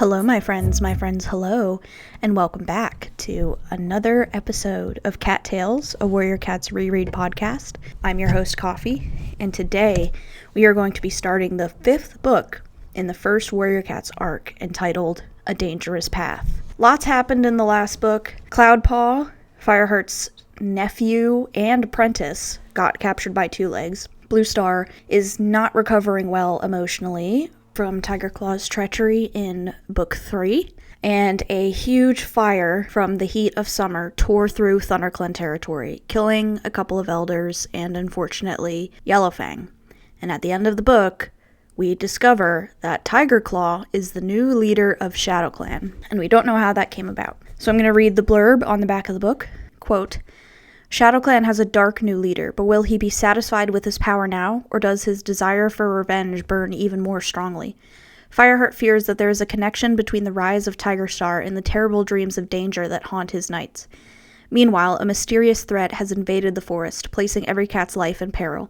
Hello, my friends, hello, and welcome back to another episode of Cat Tales, a Warrior Cats reread podcast. I'm your host, Coffee, and today we are going to be starting the 5th book in the first Warrior Cats arc, entitled A Dangerous Path. Lots happened in the last book. Cloudpaw, Fireheart's nephew and apprentice, got captured by Two Legs. Bluestar is not recovering well emotionally from Tigerclaw's treachery in Book 3, and a huge fire from the heat of summer tore through ThunderClan territory, killing a couple of elders and, unfortunately, Yellowfang. And at the end of the book, we discover that Tigerclaw is the new leader of Shadowclan, and we don't know how that came about. So I'm going to read the blurb on the back of the book. Quote, Shadowclan has a dark new leader, but will he be satisfied with his power now, or does his desire for revenge burn even more strongly? Fireheart fears that there is a connection between the rise of Tigerstar and the terrible dreams of danger that haunt his nights. Meanwhile, a mysterious threat has invaded the forest, placing every cat's life in peril.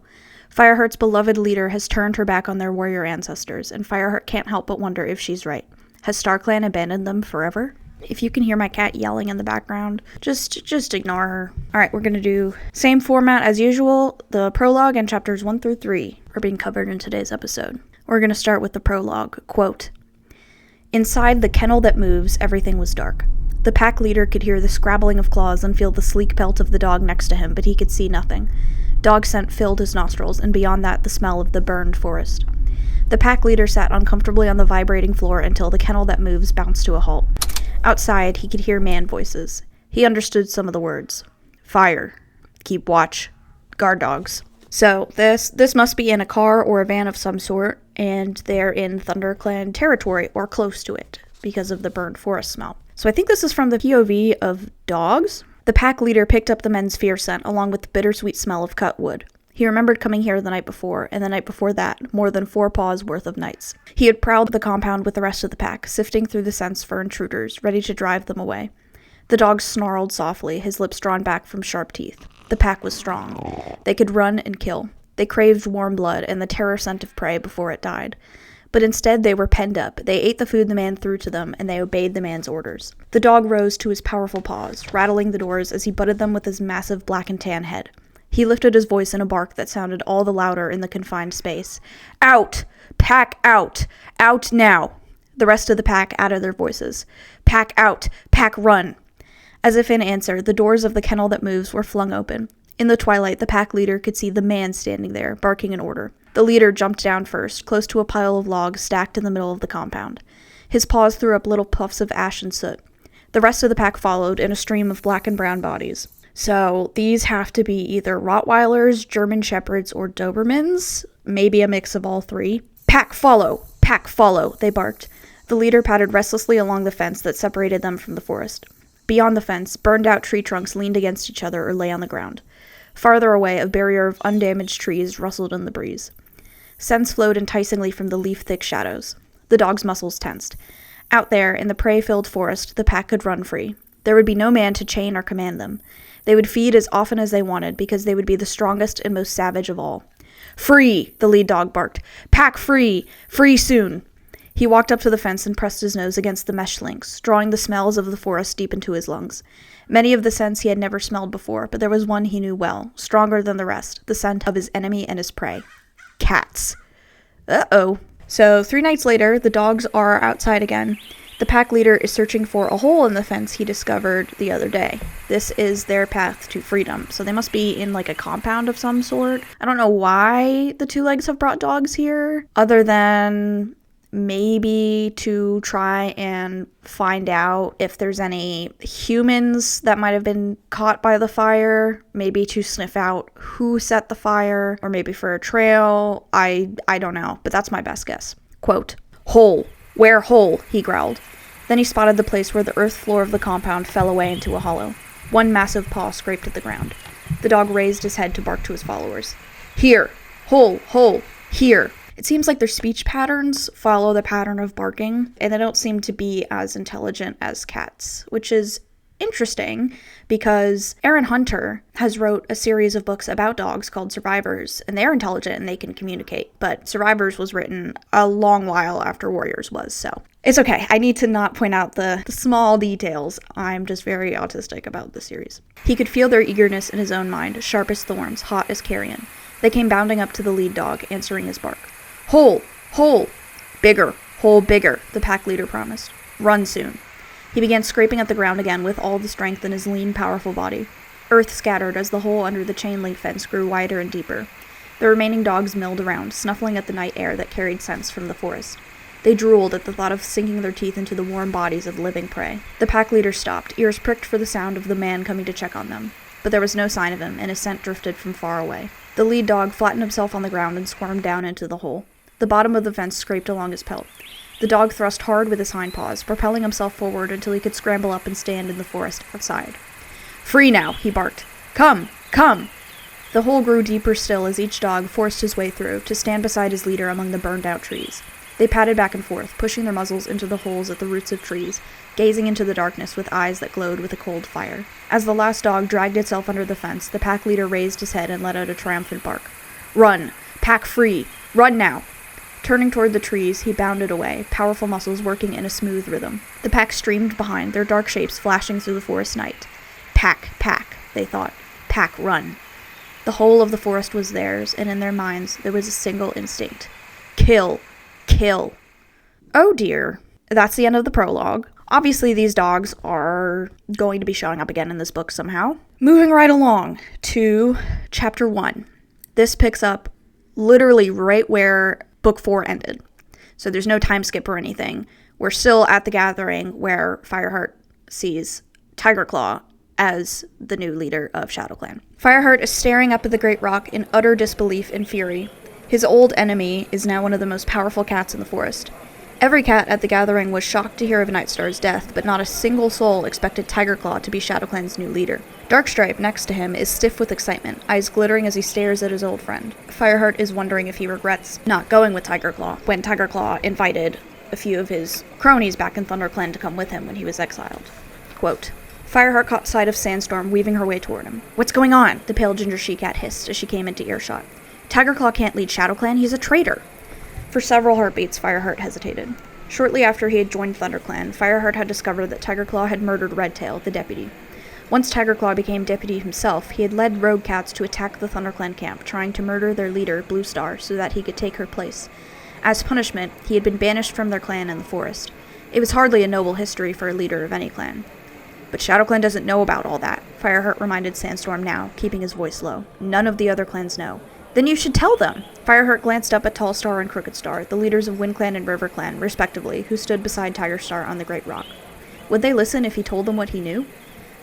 Fireheart's beloved leader has turned her back on their warrior ancestors, and Fireheart can't help but wonder if she's right. Has StarClan abandoned them forever? If you can hear my cat yelling in the background, just ignore her. Alright, we're going to do same format as usual. The prologue and chapters 1 through 3 are being covered in today's episode. We're going to start with the prologue. Quote, Inside the kennel that moves, everything was dark. The pack leader could hear the scrabbling of claws and feel the sleek pelt of the dog next to him, but he could see nothing. Dog scent filled his nostrils, and beyond that, the smell of the burned forest. The pack leader sat uncomfortably on the vibrating floor until the kennel that moves bounced to a halt. Outside, he could hear man voices. He understood some of the words. Fire. Keep watch. Guard dogs. So, this must be in a car or a van of some sort, and they're in ThunderClan territory, or close to it, because of the burned forest smell. So I think this is from the POV of dogs. The pack leader picked up the men's fear scent, along with the bittersweet smell of cut wood. He remembered coming here the night before, and the night before that, more than 4 paws worth of nights. He had prowled the compound with the rest of the pack, sifting through the scents for intruders, ready to drive them away. The dog snarled softly, his lips drawn back from sharp teeth. The pack was strong. They could run and kill. They craved warm blood and the terror scent of prey before it died. But instead they were penned up. They ate the food the man threw to them, and they obeyed the man's orders. The dog rose to his powerful paws, rattling the doors as he butted them with his massive black and tan head. He lifted his voice in a bark that sounded all the louder in the confined space. Out! Pack out! Out now! The rest of the pack added their voices. Pack out! Pack run! As if in answer, the doors of the kennel that moves were flung open. In the twilight, the pack leader could see the man standing there, barking an order. The leader jumped down first, close to a pile of logs stacked in the middle of the compound. His paws threw up little puffs of ash and soot. The rest of the pack followed in a stream of black and brown bodies. So these have to be either Rottweilers, German Shepherds, or Dobermans, maybe a mix of all 3. Pack follow! Pack follow! They barked. The leader pattered restlessly along the fence that separated them from the forest. Beyond the fence, burned-out tree trunks leaned against each other or lay on the ground. Farther away, a barrier of undamaged trees rustled in the breeze. Scents flowed enticingly from the leaf-thick shadows. The dog's muscles tensed. Out there, in the prey-filled forest, the pack could run free. There would be no man to chain or command them. They would feed as often as they wanted, because they would be the strongest and most savage of all. Free! The lead dog barked. Pack free! Free soon! He walked up to the fence and pressed his nose against the mesh links, drawing the smells of the forest deep into his lungs. Many of the scents he had never smelled before, but there was one he knew well, stronger than the rest, the scent of his enemy and his prey. Cats. Uh-oh. So 3 nights later, the dogs are outside again. The pack leader is searching for a hole in the fence he discovered the other day. This is their path to freedom. So they must be in like a compound of some sort. I don't know why the Two Legs have brought dogs here, other than maybe to try and find out if there's any humans that might have been caught by the fire, maybe to sniff out who set the fire, or maybe for a trail. I don't know, but that's my best guess. Quote, Hole. Where hole? He growled. Then he spotted the place where the earth floor of the compound fell away into a hollow. One massive paw scraped at the ground. The dog raised his head to bark to his followers. Here! Hole! Here! It seems like their speech patterns follow the pattern of barking, and they don't seem to be as intelligent as cats, which is interesting because Erin Hunter has wrote a series of books about dogs called Survivors, and they're intelligent and they can communicate, but Survivors was written a long while after Warriors was, so it's okay. I need to not point out the small details. I'm just very autistic about the series. He could feel their eagerness in his own mind, sharp as thorns, hot as carrion. They came bounding up to the lead dog, answering his bark. Hole! Hole! Bigger! Hole bigger, the pack leader promised. Run soon. He began scraping at the ground again with all the strength in his lean, powerful body. Earth scattered as the hole under the chain-link fence grew wider and deeper. The remaining dogs milled around, snuffling at the night air that carried scents from the forest. They drooled at the thought of sinking their teeth into the warm bodies of living prey. The pack leader stopped, ears pricked for the sound of the man coming to check on them. But there was no sign of him, and his scent drifted from far away. The lead dog flattened himself on the ground and squirmed down into the hole. The bottom of the fence scraped along his pelt. The dog thrust hard with his hind paws, propelling himself forward until he could scramble up and stand in the forest outside. Free now, he barked. Come! Come! The hole grew deeper still as each dog forced his way through, to stand beside his leader among the burned-out trees. They padded back and forth, pushing their muzzles into the holes at the roots of trees, gazing into the darkness with eyes that glowed with a cold fire. As the last dog dragged itself under the fence, the pack leader raised his head and let out a triumphant bark. Run! Pack free! Run now! Turning toward the trees, he bounded away, powerful muscles working in a smooth rhythm. The pack streamed behind, their dark shapes flashing through the forest night. Pack, they thought. Pack, run. The whole of the forest was theirs, and in their minds there was a single instinct. Kill. Kill. Oh dear. That's the end of the prologue. Obviously these dogs are going to be showing up again in this book somehow. Moving right along to chapter 1. This picks up literally right where Book 4 ended. So there's no time skip or anything. We're still at the gathering where Fireheart sees Tigerclaw as the new leader of Shadowclan. Fireheart is staring up at the great rock in utter disbelief and fury. His old enemy is now one of the most powerful cats in the forest. Every cat at the gathering was shocked to hear of Nightstar's death, but not a single soul expected Tigerclaw to be Shadowclan's new leader. Darkstripe, next to him, is stiff with excitement, eyes glittering as he stares at his old friend. Fireheart is wondering if he regrets not going with Tigerclaw, when Tigerclaw invited a few of his cronies back in ThunderClan to come with him when he was exiled. Quote, Fireheart caught sight of Sandstorm weaving her way toward him. What's going on? The pale ginger she-cat hissed as she came into earshot. Tigerclaw can't lead Shadowclan, he's a traitor. For several heartbeats, Fireheart hesitated. Shortly after he had joined ThunderClan, Fireheart had discovered that Tigerclaw had murdered Redtail, the deputy. Once Tigerclaw became deputy himself, he had led rogue cats to attack the ThunderClan camp, trying to murder their leader, Bluestar, so that he could take her place. As punishment, he had been banished from their clan in the forest. It was hardly a noble history for a leader of any clan. But Shadowclan doesn't know about all that, Fireheart reminded Sandstorm now, keeping his voice low. None of the other clans know. Then you should tell them! Fireheart glanced up at Tallstar and Crookedstar, the leaders of WindClan and RiverClan, respectively, who stood beside Tigerstar on the Great Rock. Would they listen if he told them what he knew?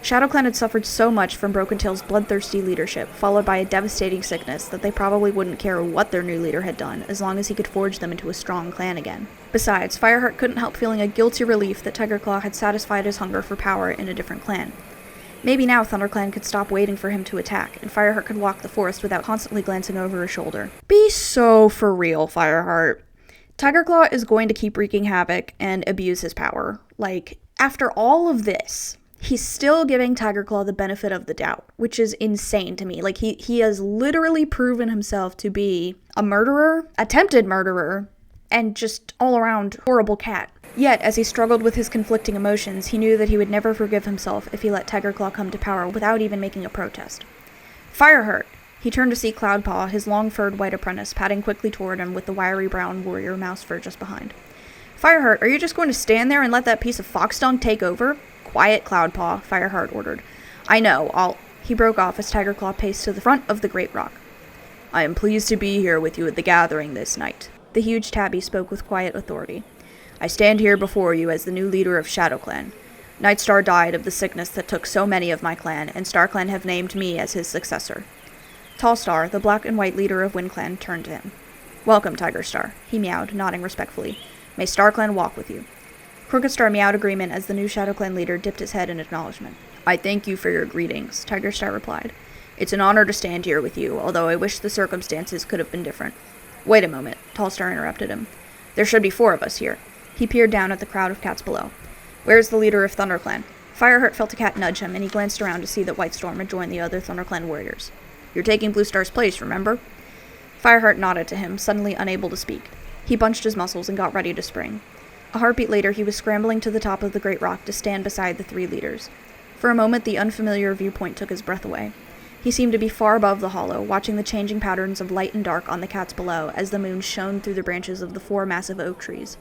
Shadowclan had suffered so much from Broken Tail's bloodthirsty leadership, followed by a devastating sickness, that they probably wouldn't care what their new leader had done, as long as he could forge them into a strong clan again. Besides, Fireheart couldn't help feeling a guilty relief that Tigerclaw had satisfied his hunger for power in a different clan. Maybe now ThunderClan could stop waiting for him to attack, and Fireheart could walk the forest without constantly glancing over his shoulder. Be so for real, Fireheart. Tigerclaw is going to keep wreaking havoc and abuse his power. Like, after all of this, he's still giving Tigerclaw the benefit of the doubt, which is insane to me. Like, he has literally proven himself to be a murderer, attempted murderer, and just all-around horrible cat. Yet, as he struggled with his conflicting emotions, he knew that he would never forgive himself if he let Tigerclaw come to power without even making a protest. Fireheart! He turned to see Cloudpaw, his long-furred white apprentice, padding quickly toward him with the wiry brown warrior mouse fur just behind. Fireheart, are you just going to stand there and let that piece of fox dung take over? Quiet, Cloudpaw, Fireheart ordered. I know, He broke off as Tigerclaw paced to the front of the Great Rock. I am pleased to be here with you at the gathering this night. The huge tabby spoke with quiet authority. I stand here before you as the new leader of Shadowclan. Nightstar died of the sickness that took so many of my clan, and StarClan have named me as his successor. Tallstar, the black and white leader of WindClan, turned to him. Welcome, Tigerstar, he meowed, nodding respectfully. May StarClan walk with you. Crookedstar meowed agreement as the new Shadowclan leader dipped his head in acknowledgement. I thank you for your greetings, Tigerstar replied. It's an honor to stand here with you, although I wish the circumstances could have been different. Wait a moment, Tallstar interrupted him. There should be 4 of us here. He peered down at the crowd of cats below. Where's the leader of ThunderClan? Fireheart felt a cat nudge him, and he glanced around to see that Whitestorm had joined the other ThunderClan warriors. "You're taking Bluestar's place, remember?" Fireheart nodded to him, suddenly unable to speak. He bunched his muscles and got ready to spring. A heartbeat later, he was scrambling to the top of the great rock to stand beside the three leaders. For a moment, the unfamiliar viewpoint took his breath away. He seemed to be far above the hollow, watching the changing patterns of light and dark on the cats below as the moon shone through the branches of the 4 massive oak trees.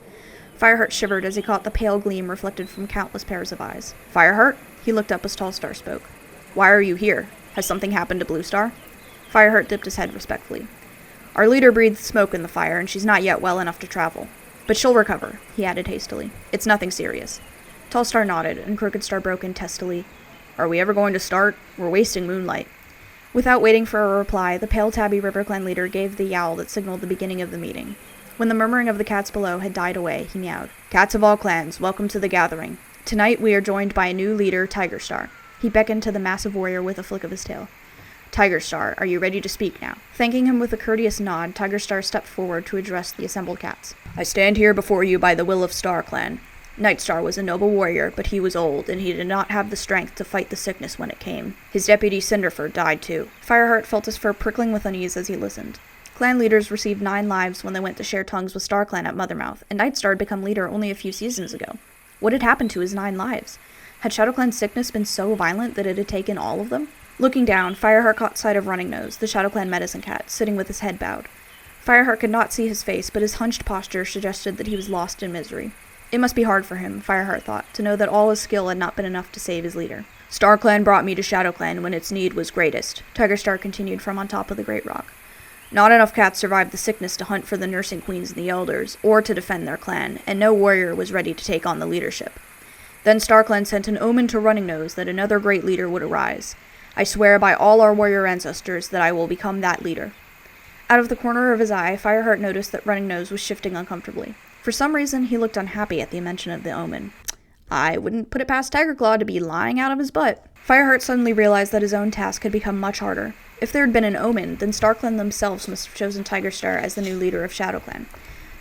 Fireheart shivered as he caught the pale gleam reflected from countless pairs of eyes. "Fireheart?" He looked up as Tallstar spoke. "Why are you here? Has something happened to Bluestar?" Fireheart dipped his head respectfully. "Our leader breathed smoke in the fire, and she's not yet well enough to travel. But she'll recover," he added hastily. "It's nothing serious." Tallstar nodded, and Crookedstar broke in testily. "Are we ever going to start? We're wasting moonlight." Without waiting for a reply, the pale tabby RiverClan leader gave the yowl that signaled the beginning of the meeting. When the murmuring of the cats below had died away, he meowed. "Cats of all clans, welcome to the gathering. Tonight we are joined by a new leader, Tigerstar." He beckoned to the massive warrior with a flick of his tail. "Tigerstar, are you ready to speak now?" Thanking him with a courteous nod, Tigerstar stepped forward to address the assembled cats. "I stand here before you by the will of StarClan. Nightstar was a noble warrior, but he was old, and he did not have the strength to fight the sickness when it came. His deputy Cinderpelt died too." Fireheart felt his fur prickling with unease as he listened. Clan leaders received 9 lives when they went to share tongues with StarClan at Mothermouth, and Nightstar had become leader only a few seasons ago. What had happened to his 9 lives? Had Shadowclan's sickness been so violent that it had taken all of them? Looking down, Fireheart caught sight of Running Nose, the Shadowclan medicine cat, sitting with his head bowed. Fireheart could not see his face, but his hunched posture suggested that he was lost in misery. It must be hard for him, Fireheart thought, to know that all his skill had not been enough to save his leader. "StarClan brought me to Shadowclan when its need was greatest," Tigerstar continued from on top of the great rock. "Not enough cats survived the sickness to hunt for the nursing queens and the elders, or to defend their clan, and no warrior was ready to take on the leadership. Then StarClan sent an omen to Running Nose that another great leader would arise. I swear by all our warrior ancestors that I will become that leader." Out of the corner of his eye, Fireheart noticed that Running Nose was shifting uncomfortably. For some reason, he looked unhappy at the mention of the omen. I wouldn't put it past Tigerclaw to be lying out of his butt. Fireheart suddenly realized that his own task had become much harder. If there had been an omen, then StarClan themselves must have chosen Tigerstar as the new leader of Shadowclan.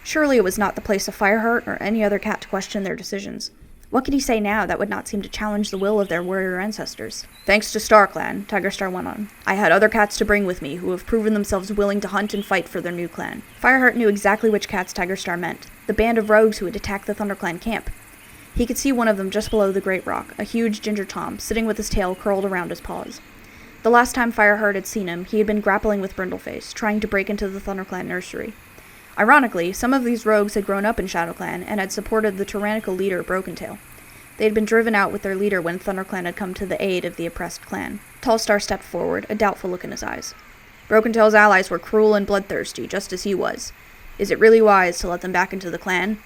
Surely it was not the place of Fireheart or any other cat to question their decisions. What could he say now that would not seem to challenge the will of their warrior ancestors? "Thanks to StarClan," Tigerstar went on, "I had other cats to bring with me who have proven themselves willing to hunt and fight for their new clan." Fireheart knew exactly which cats Tigerstar meant, the band of rogues who had attacked the ThunderClan camp. He could see one of them just below the great rock, a huge ginger tom, sitting with his tail curled around his paws. The last time Fireheart had seen him, he had been grappling with Brindleface, trying to break into the ThunderClan nursery. Ironically, some of these rogues had grown up in Shadowclan and had supported the tyrannical leader Brokentail. They had been driven out with their leader when ThunderClan had come to the aid of the oppressed clan. Tallstar stepped forward, a doubtful look in his eyes. "Brokentail's allies were cruel and bloodthirsty, just as he was. Is it really wise to let them back into the clan?"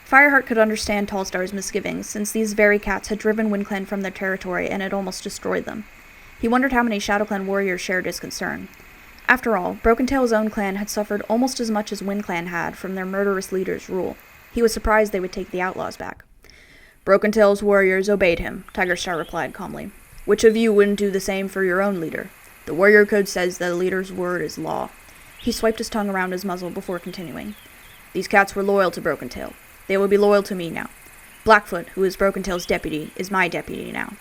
Fireheart could understand Tallstar's misgivings, since these very cats had driven WindClan from their territory and had almost destroyed them. He wondered how many Shadowclan warriors shared his concern. After all, Brokentail's own clan had suffered almost as much as WindClan had from their murderous leader's rule. He was surprised they would take the outlaws back. "Brokentail's warriors obeyed him," Tigerstar replied calmly. "Which of you wouldn't do the same for your own leader? The warrior code says that a leader's word is law." He swiped his tongue around his muzzle before continuing. "These cats were loyal to Brokentail. They will be loyal to me now. Blackfoot, who is Brokentail's deputy, is my deputy now."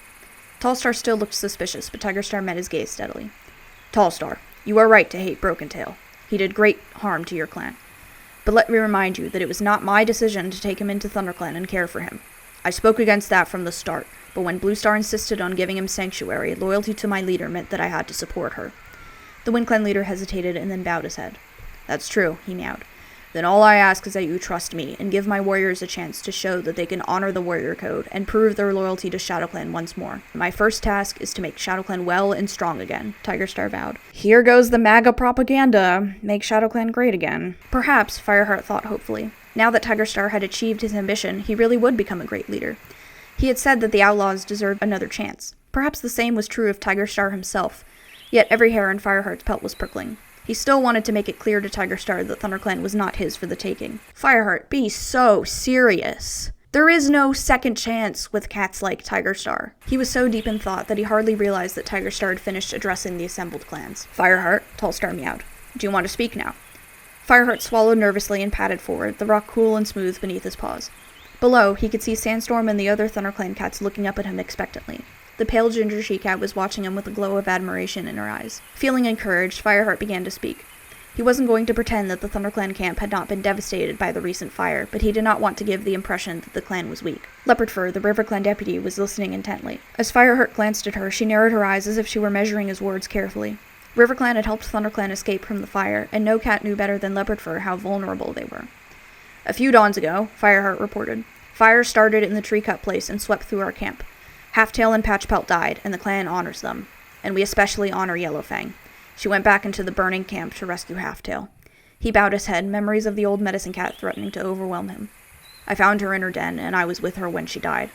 Tallstar still looked suspicious, but Tigerstar met his gaze steadily. "Tallstar, you are right to hate Brokentail. He did great harm to your clan. But let me remind you that it was not my decision to take him into ThunderClan and care for him. I spoke against that from the start, but when Bluestar insisted on giving him sanctuary, loyalty to my leader meant that I had to support her." The WindClan leader hesitated and then bowed his head. "That's true," he meowed. "Then all I ask is that you trust me, and give my warriors a chance to show that they can honor the warrior code, and prove their loyalty to Shadowclan once more. My first task is to make Shadowclan well and strong again," Tigerstar vowed. Here goes the MAGA propaganda. Make Shadowclan great again. Perhaps, Fireheart thought hopefully. Now that Tigerstar had achieved his ambition, he really would become a great leader. He had said that the outlaws deserved another chance. Perhaps the same was true of Tigerstar himself, yet every hair on Fireheart's pelt was prickling. He still wanted to make it clear to Tigerstar that ThunderClan was not his for the taking. "Fireheart, be so serious. There is no second chance with cats like Tigerstar." He was so deep in thought that he hardly realized that Tigerstar had finished addressing the assembled clans. "Fireheart," Tallstar meowed. "Do you want to speak now?" Fireheart swallowed nervously and padded forward, the rock cool and smooth beneath his paws. Below, he could see Sandstorm and the other ThunderClan cats looking up at him expectantly. The pale ginger she-cat was watching him with a glow of admiration in her eyes. Feeling encouraged, Fireheart began to speak. He wasn't going to pretend that the ThunderClan camp had not been devastated by the recent fire, but he did not want to give the impression that the clan was weak. Leopardfur, the RiverClan deputy, was listening intently. As Fireheart glanced at her, she narrowed her eyes as if she were measuring his words carefully. RiverClan had helped ThunderClan escape from the fire, and no cat knew better than Leopardfur how vulnerable they were. "A few dawns ago," Fireheart reported, "fire started in the tree-cut place and swept through our camp. Halftail and Patchpelt died, and the clan honors them. And we especially honor Yellowfang. She went back into the burning camp to rescue Halftail." He bowed his head, memories of the old medicine cat threatening to overwhelm him. "I found her in her den, and I was with her when she died."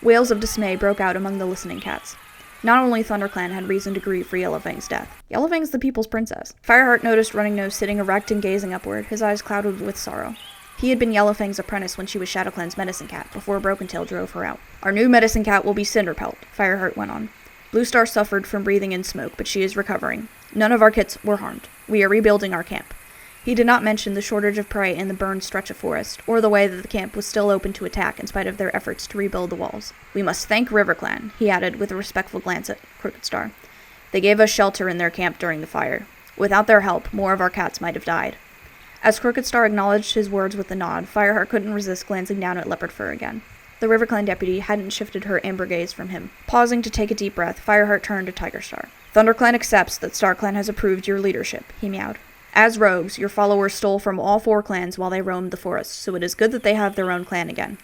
Wails of dismay broke out among the listening cats. Not only ThunderClan had reason to grieve for Yellowfang's death. Yellowfang's the people's princess. Fireheart noticed Running Nose sitting erect and gazing upward, his eyes clouded with sorrow. He had been Yellowfang's apprentice when she was Shadowclan's medicine cat, before Broken Tail drove her out. "Our new medicine cat will be Cinderpelt," Fireheart went on. "Bluestar suffered from breathing in smoke, but she is recovering. None of our kits were harmed. We are rebuilding our camp." He did not mention the shortage of prey in the burned stretch of forest, or the way that the camp was still open to attack in spite of their efforts to rebuild the walls. "We must thank RiverClan," he added with a respectful glance at Crooked Star. "They gave us shelter in their camp during the fire. Without their help, more of our cats might have died." As Crooked Star acknowledged his words with a nod, Fireheart couldn't resist glancing down at Leopardfur again. The RiverClan deputy hadn't shifted her amber gaze from him. Pausing to take a deep breath, Fireheart turned to Tigerstar. "ThunderClan accepts that StarClan has approved your leadership," he meowed. "As rogues, your followers stole from all 4 clans while they roamed the forest, so it is good that they have their own clan again.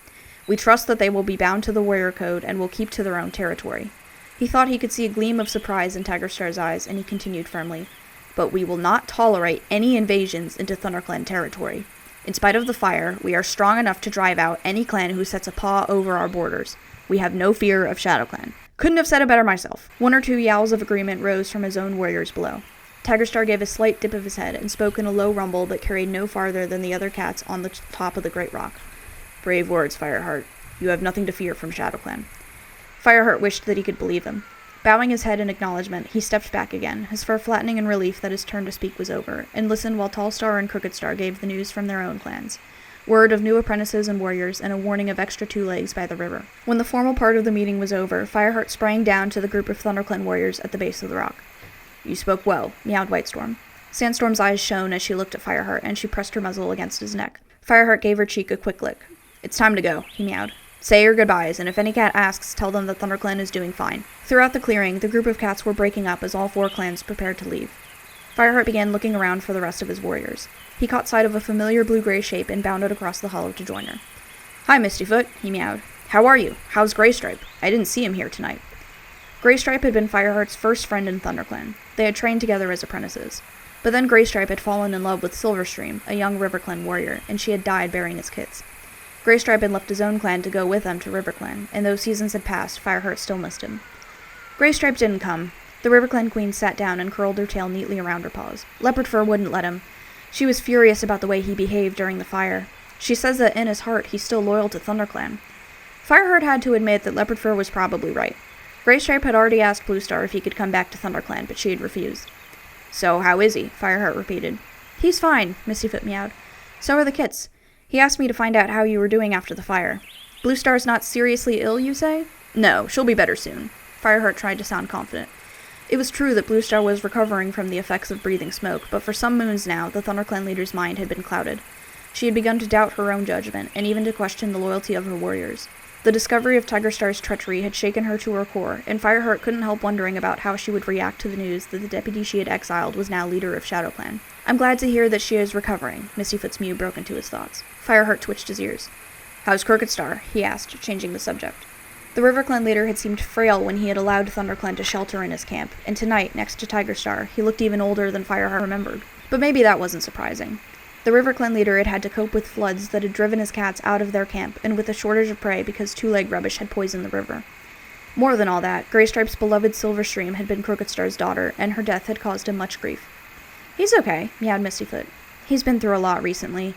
We trust that they will be bound to the warrior code and will keep to their own territory." He thought he could see a gleam of surprise in Tigerstar's eyes, and he continued firmly. "But we will not tolerate any invasions into ThunderClan territory. In spite of the fire, we are strong enough to drive out any clan who sets a paw over our borders. We have no fear of Shadowclan." Couldn't have said it better myself. 1 or 2 yowls of agreement rose from his own warriors below. Tigerstar gave a slight dip of his head and spoke in a low rumble that carried no farther than the other cats on the top of the great rock. "Brave words, Fireheart. You have nothing to fear from Shadowclan." Fireheart wished that he could believe him. Bowing his head in acknowledgement, he stepped back again, his fur flattening in relief that his turn to speak was over, and listened while Tallstar and Crooked Star gave the news from their own clans. Word of new apprentices and warriors, and a warning of extra 2 legs by the river. When the formal part of the meeting was over, Fireheart sprang down to the group of ThunderClan warriors at the base of the rock. "You spoke well," meowed Whitestorm. Sandstorm's eyes shone as she looked at Fireheart, and she pressed her muzzle against his neck. Fireheart gave her cheek a quick lick. "It's time to go," he meowed. "Say your goodbyes, and if any cat asks, tell them that ThunderClan is doing fine." Throughout the clearing, the group of cats were breaking up as all 4 clans prepared to leave. Fireheart began looking around for the rest of his warriors. He caught sight of a familiar blue-gray shape and bounded across the hollow to join her. "Hi, Mistyfoot," he meowed. "How are you? How's Graystripe? I didn't see him here tonight." Graystripe had been Fireheart's first friend in ThunderClan. They had trained together as apprentices. But then Graystripe had fallen in love with Silverstream, a young RiverClan warrior, and she had died bearing his kits. Graystripe had left his own clan to go with them to RiverClan, and though seasons had passed, Fireheart still missed him. Graystripe didn't come. The RiverClan queen sat down and curled her tail neatly around her paws. Leopardfur wouldn't let him. She was furious about the way he behaved during the fire. She says that in his heart he's still loyal to ThunderClan. Fireheart had to admit that Leopardfur was probably right. Graystripe had already asked Bluestar if he could come back to ThunderClan, but she had refused. "So, how is he?" Fireheart repeated. "He's fine," Mistyfoot meowed. "So are the kits. He asked me to find out how you were doing after the fire." "Bluestar's not seriously ill, you say?" "No, she'll be better soon." Fireheart tried to sound confident. It was true that Bluestar was recovering from the effects of breathing smoke, but for some moons now, the ThunderClan leader's mind had been clouded. She had begun to doubt her own judgment, and even to question the loyalty of her warriors. The discovery of Tigerstar's treachery had shaken her to her core, and Fireheart couldn't help wondering about how she would react to the news that the deputy she had exiled was now leader of Shadowclan. "I'm glad to hear that she is recovering," Mistyfoot's mew broke into his thoughts. Fireheart twitched his ears. "How's Crooked Star?" he asked, changing the subject. The RiverClan leader had seemed frail when he had allowed ThunderClan to shelter in his camp, and tonight, next to Tigerstar, he looked even older than Fireheart remembered. But maybe that wasn't surprising. The RiverClan leader had had to cope with floods that had driven his cats out of their camp, and with a shortage of prey because 2-leg rubbish had poisoned the river. More than all that, Graystripe's beloved Silverstream had been Crooked Star's daughter, and her death had caused him much grief. "He's okay," meowed Mistyfoot. "He's been through a lot recently.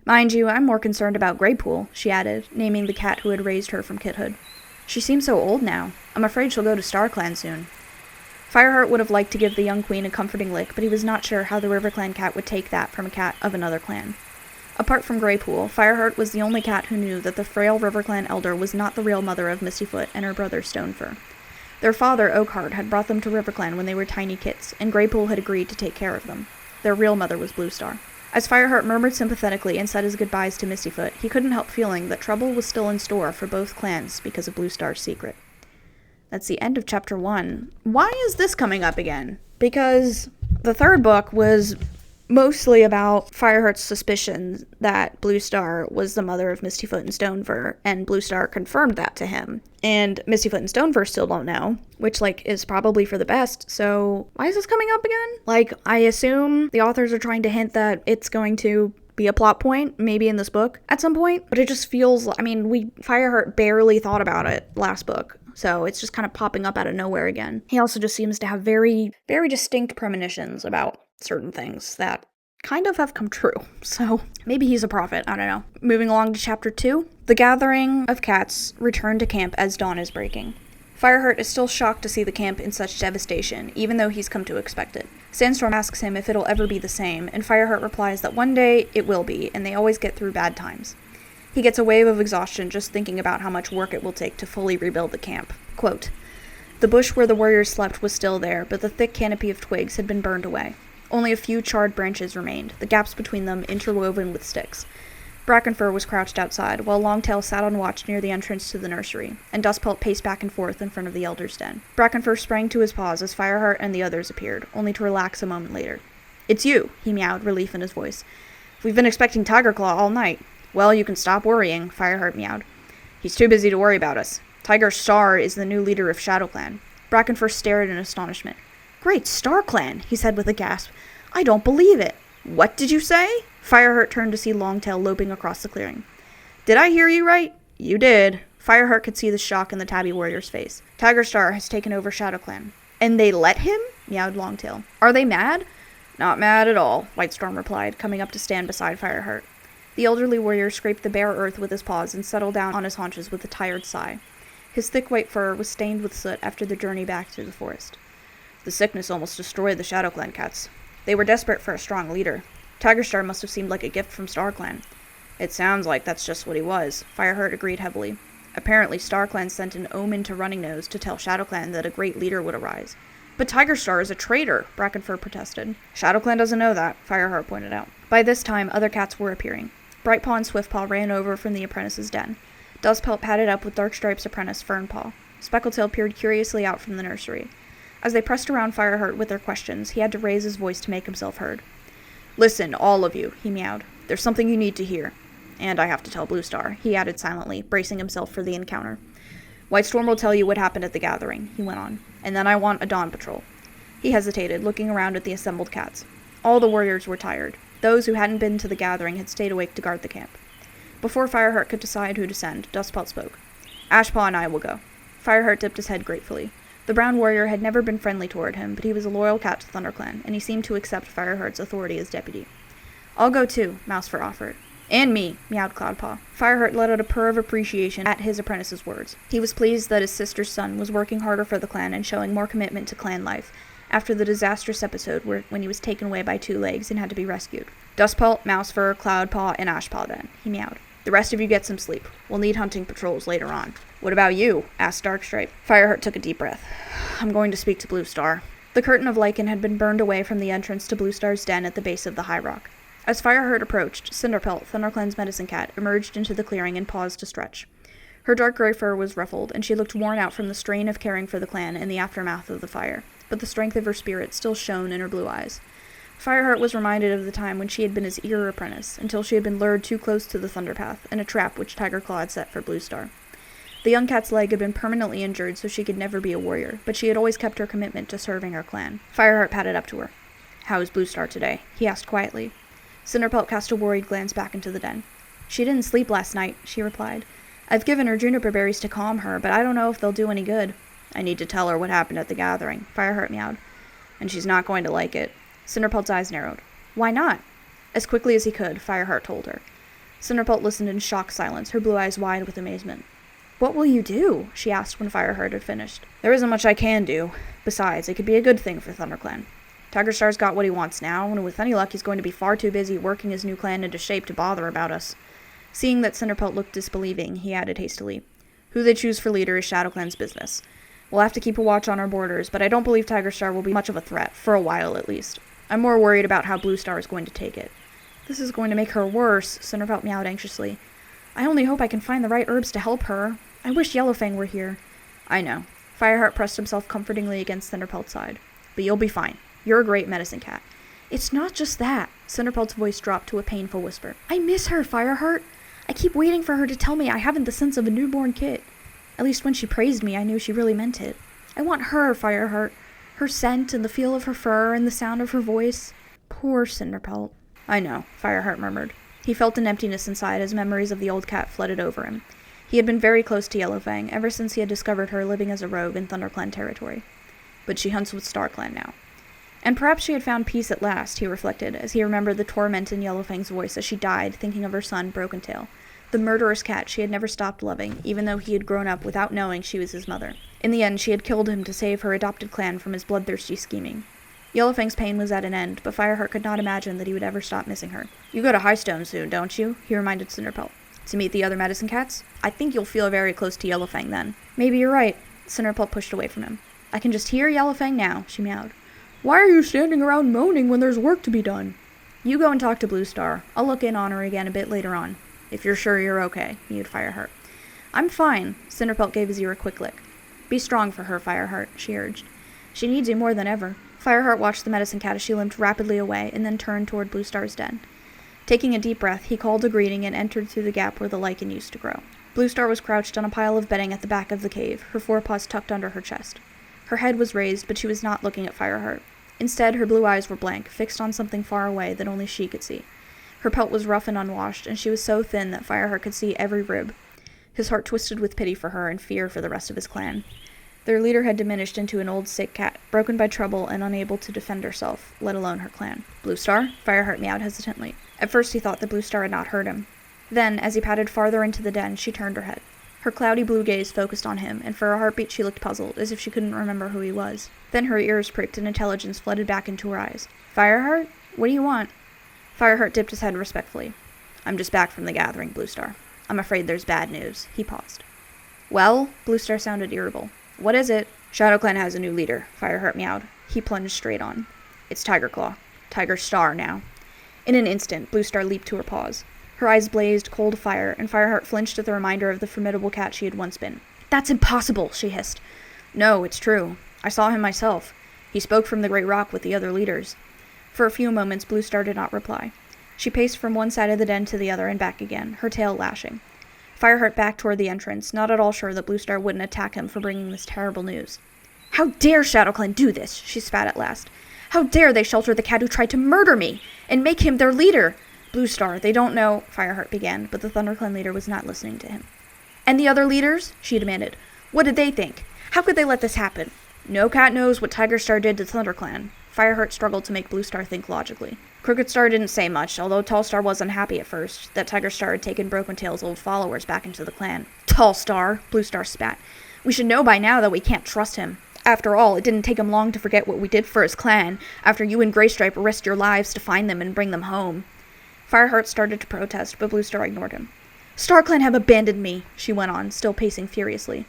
Mind you, I'm more concerned about Graypool," she added, naming the cat who had raised her from kithood. "She seems so old now. I'm afraid she'll go to StarClan soon." Fireheart would have liked to give the young queen a comforting lick, but he was not sure how the RiverClan cat would take that from a cat of another clan. Apart from Greypool, Fireheart was the only cat who knew that the frail RiverClan elder was not the real mother of Mistyfoot and her brother Stonefur. Their father, Oakheart, had brought them to RiverClan when they were tiny kits, and Greypool had agreed to take care of them. Their real mother was Bluestar. As Fireheart murmured sympathetically and said his goodbyes to Mistyfoot, he couldn't help feeling that trouble was still in store for both clans because of Bluestar's secret. That's the end of Chapter 1. Why is this coming up again? Because the third book was mostly about Fireheart's suspicions that Bluestar was the mother of Mistyfoot and Stonefur, and Bluestar confirmed that to him. And Mistyfoot and Stonefur still don't know, which, is probably for the best, so why is this coming up again? I assume the authors are trying to hint that it's going to be a plot point, maybe in this book, at some point, but it just feels, Fireheart barely thought about it last book, so it's just kind of popping up out of nowhere again. He also just seems to have very, very distinct premonitions about certain things that kind of have come true. So maybe he's a prophet. I don't know. Moving along to Chapter 2. The gathering of cats return to camp as dawn is breaking. Fireheart is still shocked to see the camp in such devastation, even though he's come to expect it. Sandstorm asks him if it'll ever be the same, and Fireheart replies that one day it will be, and they always get through bad times. He gets a wave of exhaustion just thinking about how much work it will take to fully rebuild the camp. Quote, "The bush where the warriors slept was still there, but the thick canopy of twigs had been burned away. Only a few charred branches remained, the gaps between them interwoven with sticks. Brackenfur was crouched outside, while Longtail sat on watch near the entrance to the nursery, and Dustpelt paced back and forth in front of the elder's den. Brackenfur sprang to his paws as Fireheart and the others appeared, only to relax a moment later. 'It's you,' he meowed, relief in his voice. 'We've been expecting Tigerclaw all night.' 'Well, you can stop worrying,' Fireheart meowed. 'He's too busy to worry about us. Tigerstar is the new leader of Shadowclan.' Brackenfur stared in astonishment. 'Great StarClan,' he said with a gasp. 'I don't believe it.' 'What did you say?' Fireheart turned to see Longtail loping across the clearing. 'Did I hear you right?' 'You did.' Fireheart could see the shock in the tabby warrior's face. 'Tigerstar has taken over Shadowclan.' 'And they let him?' meowed Longtail. 'Are they mad?' 'Not mad at all,' Whitestorm replied, coming up to stand beside Fireheart. The elderly warrior scraped the bare earth with his paws and settled down on his haunches with a tired sigh. His thick white fur was stained with soot after the journey back through the forest. 'The sickness almost destroyed the Shadowclan cats. They were desperate for a strong leader. Tigerstar must have seemed like a gift from StarClan.' 'It sounds like that's just what he was,' Fireheart agreed heavily. 'Apparently StarClan sent an omen to Running Nose to tell Shadowclan that a great leader would arise.' 'But Tigerstar is a traitor,' Brackenfur protested. 'Shadowclan doesn't know that,' Fireheart pointed out. By this time, other cats were appearing. Brightpaw and Swiftpaw ran over from the apprentice's den. Dustpelt padded up with Darkstripe's apprentice, Fernpaw. Speckletail peered curiously out from the nursery. As they pressed around Fireheart with their questions, he had to raise his voice to make himself heard. 'Listen, all of you,' he meowed. 'There's something you need to hear. And I have to tell Bluestar,' he added silently, bracing himself for the encounter. 'Whitestorm will tell you what happened at the gathering,' he went on. 'And then I want a dawn patrol.' He hesitated, looking around at the assembled cats. All the warriors were tired. Those who hadn't been to the gathering had stayed awake to guard the camp. Before Fireheart could decide who to send, Dustpelt spoke. 'Ashpaw and I will go.' Fireheart dipped his head gratefully. The brown warrior had never been friendly toward him, but he was a loyal cat to ThunderClan, and he seemed to accept Fireheart's authority as deputy. 'I'll go too,' Mousefur offered. 'And me,' meowed Cloudpaw. Fireheart let out a purr of appreciation at his apprentice's words. He was pleased that his sister's son was working harder for the clan and showing more commitment to clan life, after the disastrous episode when he was taken away by two legs and had to be rescued. 'Dustpelt, Mousefur, Cloudpaw, and Ashpaw then,' he meowed. 'The rest of you get some sleep. We'll need hunting patrols later on.' 'What about you?' asked Darkstripe. Fireheart took a deep breath. 'I'm going to speak to Bluestar.' The curtain of lichen had been burned away from the entrance to Bluestar's den at the base of the high rock. As Fireheart approached, Cinderpelt, ThunderClan's medicine cat, emerged into the clearing and paused to stretch. Her dark gray fur was ruffled, and she looked worn out from the strain of caring for the clan in the aftermath of the fire, but the strength of her spirit still shone in her blue eyes. Fireheart was reminded of the time when she had been his eager apprentice, until she had been lured too close to the Thunderpath, in a trap which Tigerclaw had set for Bluestar. The young cat's leg had been permanently injured, so she could never be a warrior, but she had always kept her commitment to serving her clan. Fireheart padded up to her. 'How is Bluestar today?' he asked quietly. Cinderpelt cast a worried glance back into the den. 'She didn't sleep last night,' she replied. 'I've given her juniper berries to calm her, but I don't know if they'll do any good.' 'I need to tell her what happened at the gathering,' Fireheart meowed. 'And she's not going to like it.' Cinderpelt's eyes narrowed. 'Why not?' As quickly as he could, Fireheart told her. Cinderpelt listened in shocked silence, her blue eyes wide with amazement. 'What will you do?' she asked when Fireheart had finished. 'There isn't much I can do. Besides, it could be a good thing for ThunderClan.' Tigerstar's got what he wants now, and with any luck he's going to be far too busy working his new clan into shape to bother about us. Seeing that Cinderpelt looked disbelieving, he added hastily, "Who they choose for leader is Shadowclan's business. We'll have to keep a watch on our borders, but I don't believe Tigerstar will be much of a threat, for a while at least. I'm more worried about how Bluestar is going to take it." "This is going to make her worse," Cinderpelt meowed anxiously. "I only hope I can find the right herbs to help her. I wish Yellowfang were here." "I know." Fireheart pressed himself comfortingly against Cinderpelt's side. "But you'll be fine. You're a great medicine cat." "It's not just that." Cinderpelt's voice dropped to a painful whisper. "I miss her, Fireheart. I keep waiting for her to tell me I haven't the sense of a newborn kit. At least when she praised me, I knew she really meant it. I want her, Fireheart. Her scent and the feel of her fur and the sound of her voice. Poor Cinderpelt." "I know," Fireheart murmured. He felt an emptiness inside as memories of the old cat flooded over him. He had been very close to Yellowfang ever since he had discovered her living as a rogue in ThunderClan territory. But she hunts with StarClan now. And perhaps she had found peace at last, he reflected, as he remembered the torment in Yellowfang's voice as she died, thinking of her son, Broken Tail, the murderous cat she had never stopped loving, even though he had grown up without knowing she was his mother. In the end, she had killed him to save her adopted clan from his bloodthirsty scheming. Yellowfang's pain was at an end, but Fireheart could not imagine that he would ever stop missing her. "You go to Highstone soon, don't you?" he reminded Cinderpelt. "To meet the other medicine cats? I think you'll feel very close to Yellowfang then." "Maybe you're right." Cinderpelt pushed away from him. "I can just hear Yellowfang now," she meowed. "Why are you standing around moaning when there's work to be done?" "You go and talk to Bluestar. I'll look in on her again a bit later on." "If you're sure you're okay," mewed Fireheart. "I'm fine." Cinderpelt gave his ear a quick lick. "Be strong for her, Fireheart," she urged. "She needs you more than ever." Fireheart watched the medicine cat as she limped rapidly away and then turned toward Bluestar's den. Taking a deep breath, he called a greeting and entered through the gap where the lichen used to grow. Bluestar was crouched on a pile of bedding at the back of the cave, her forepaws tucked under her chest. Her head was raised, but she was not looking at Fireheart. Instead, her blue eyes were blank, fixed on something far away that only she could see. Her pelt was rough and unwashed, and she was so thin that Fireheart could see every rib. His heart twisted with pity for her and fear for the rest of his clan. Their leader had diminished into an old sick cat, broken by trouble and unable to defend herself, let alone her clan. "Bluestar?" Fireheart meowed hesitantly. At first he thought that Bluestar had not heard him. Then, as he padded farther into the den, she turned her head. Her cloudy blue gaze focused on him, and for a heartbeat she looked puzzled, as if she couldn't remember who he was. Then her ears pricked and intelligence flooded back into her eyes. "Fireheart? What do you want?" Fireheart dipped his head respectfully. "I'm just back from the gathering, Bluestar. I'm afraid there's bad news." He paused. "Well?" Bluestar sounded irritable. "What is it?" "Shadowclan has a new leader," Fireheart meowed. He plunged straight on. "It's Tigerclaw. Tigerstar now." In an instant, Bluestar leaped to her paws. Her eyes blazed cold fire, and Fireheart flinched at the reminder of the formidable cat she had once been. "That's impossible," she hissed. "No, it's true. I saw him myself. He spoke from the Great Rock with the other leaders." For a few moments, Bluestar did not reply. She paced from one side of the den to the other and back again, her tail lashing. Fireheart backed toward the entrance, not at all sure that Bluestar wouldn't attack him for bringing this terrible news. "How dare Shadowclan do this?" she spat at last. "How dare they shelter the cat who tried to murder me, and make him their leader?" "Bluestar, they don't know," Fireheart began, but the ThunderClan leader was not listening to him. "And the other leaders?" she demanded. "What did they think? How could they let this happen?" "No cat knows what Tigerstar did to ThunderClan." Fireheart struggled to make Bluestar think logically. Crookedstar didn't say much, although Tallstar was unhappy at first, that Tigerstar had taken Broken Tail's old followers back into the clan. "Tallstar!" Bluestar spat. "We should know by now that we can't trust him. After all, it didn't take him long to forget what we did for his clan, after you and Greystripe risked your lives to find them and bring them home." Fireheart started to protest, but Bluestar ignored him. "StarClan have abandoned me," she went on, still pacing furiously.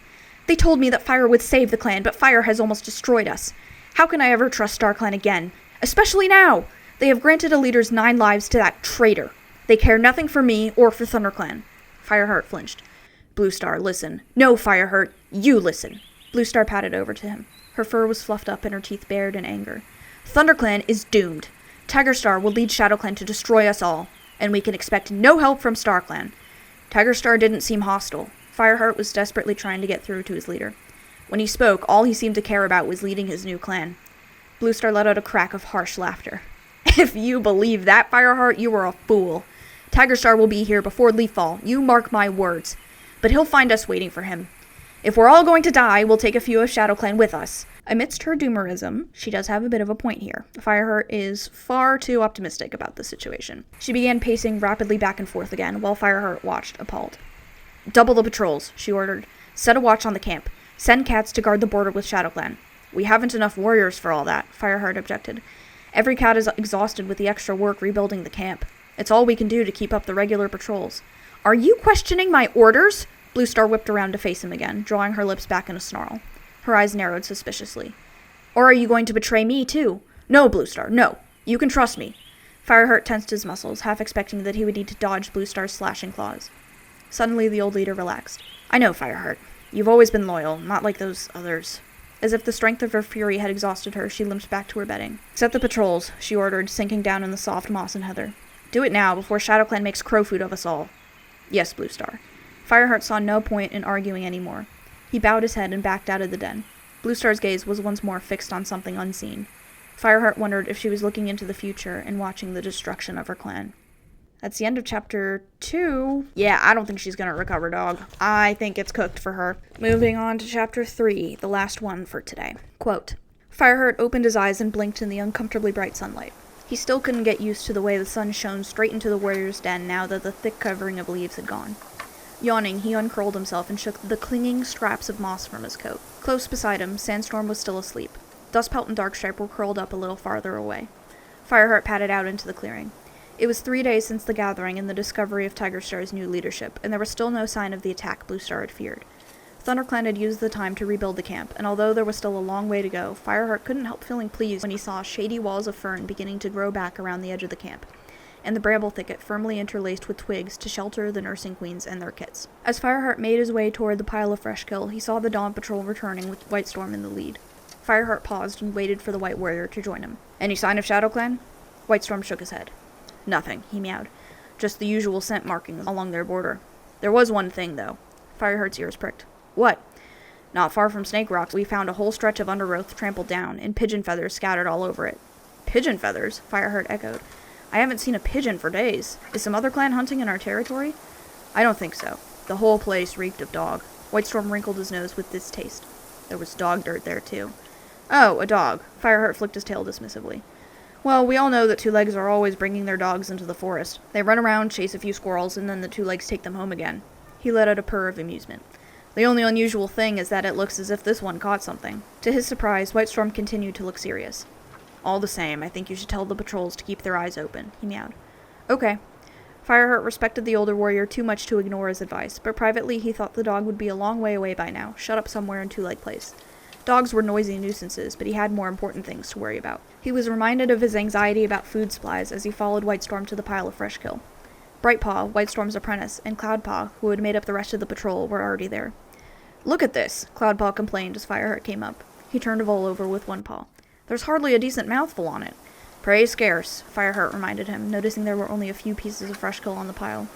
"They told me that fire would save the clan, but fire has almost destroyed us. How can I ever trust StarClan again? Especially now! They have granted a leader's 9 lives to that traitor. They care nothing for me or for ThunderClan." Fireheart flinched. "Bluestar, listen." "No, Fireheart, you listen." Bluestar padded over to him. Her fur was fluffed up and her teeth bared in anger. "ThunderClan is doomed. Tigerstar will lead Shadowclan to destroy us all, and we can expect no help from StarClan." Tigerstar didn't seem hostile. Fireheart was desperately trying to get through to his leader. When he spoke, all he seemed to care about was leading his new clan. Bluestar let out a crack of harsh laughter. "If you believe that, Fireheart, you are a fool. Tigerstar will be here before Leaffall, you mark my words. But he'll find us waiting for him. If we're all going to die, we'll take a few of Shadowclan with us." Amidst her doomerism, she does have a bit of a point here. Fireheart is far too optimistic about the situation. She began pacing rapidly back and forth again, while Fireheart watched, appalled. "Double the patrols," she ordered. "Set a watch on the camp. Send cats to guard the border with Shadowclan." "We haven't enough warriors for all that," Fireheart objected. Every cat is exhausted with the extra work rebuilding the camp. It's all we can do to keep up the regular patrols. Are you questioning my orders? Bluestar whipped around to face him again, drawing her lips back in a snarl. Her eyes narrowed suspiciously. Or are you going to betray me, too? No, Bluestar, no. You can trust me. Fireheart tensed his muscles, half expecting that he would need to dodge Bluestar's slashing claws. Suddenly, the old leader relaxed. I know, Fireheart. You've always been loyal, not like those others. As if the strength of her fury had exhausted her, she limped back to her bedding. Set the patrols, she ordered, sinking down in the soft moss and heather. Do it now, before Shadowclan makes crow food of us all. Yes, Bluestar. Fireheart saw no point in arguing any more. He bowed his head and backed out of the den. Bluestar's gaze was once more fixed on something unseen. Fireheart wondered if she was looking into the future and watching the destruction of her clan. That's the end of chapter 2. Yeah, I don't think she's gonna recover, dog. I think it's cooked for her. Moving on to chapter 3, the last one for today. Quote, Fireheart opened his eyes and blinked in the uncomfortably bright sunlight. He still couldn't get used to the way the sun shone straight into the warrior's den now that the thick covering of leaves had gone. Yawning, he uncurled himself and shook the clinging scraps of moss from his coat. Close beside him, Sandstorm was still asleep. Dustpelt and Darkstripe were curled up a little farther away. Fireheart padded out into the clearing. It was 3 days since the gathering and the discovery of Tigerstar's new leadership, and there was still no sign of the attack Bluestar had feared. ThunderClan had used the time to rebuild the camp, and although there was still a long way to go, Fireheart couldn't help feeling pleased when he saw shady walls of fern beginning to grow back around the edge of the camp, and the bramble thicket firmly interlaced with twigs to shelter the nursing queens and their kits. As Fireheart made his way toward the pile of fresh kill, he saw the Dawn Patrol returning with Whitestorm in the lead. Fireheart paused and waited for the White Warrior to join him. Any sign of Shadowclan? Whitestorm shook his head. Nothing, he meowed. Just the usual scent markings along their border. There was one thing, though. Fireheart's ears pricked. What? Not far from Snake Rocks, we found a whole stretch of undergrowth trampled down, and pigeon feathers scattered all over it. Pigeon feathers? Fireheart echoed. I haven't seen a pigeon for days. Is some other clan hunting in our territory? I don't think so. The whole place reeked of dog. Whitestorm wrinkled his nose with distaste. There was dog dirt there, too. Oh, a dog. Fireheart flicked his tail dismissively. Well, we all know that Two Legs are always bringing their dogs into the forest. They run around, chase a few squirrels, and then the Two Legs take them home again. He let out a purr of amusement. The only unusual thing is that it looks as if this one caught something. To his surprise, Whitestorm continued to look serious. All the same, I think you should tell the patrols to keep their eyes open, he meowed. Okay. Fireheart respected the older warrior too much to ignore his advice, but privately he thought the dog would be a long way away by now, shut up somewhere in Two Leg Place. Dogs were noisy nuisances, but he had more important things to worry about. He was reminded of his anxiety about food supplies as he followed Whitestorm to the pile of fresh kill. Brightpaw, Whitestorm's apprentice, and Cloudpaw, who had made up the rest of the patrol, were already there. Look at this, Cloudpaw complained as Fireheart came up. He turned a Vole over with one paw. There's hardly a decent mouthful on it. Prey is scarce, Fireheart reminded him, noticing there were only a few pieces of fresh kill on the pile.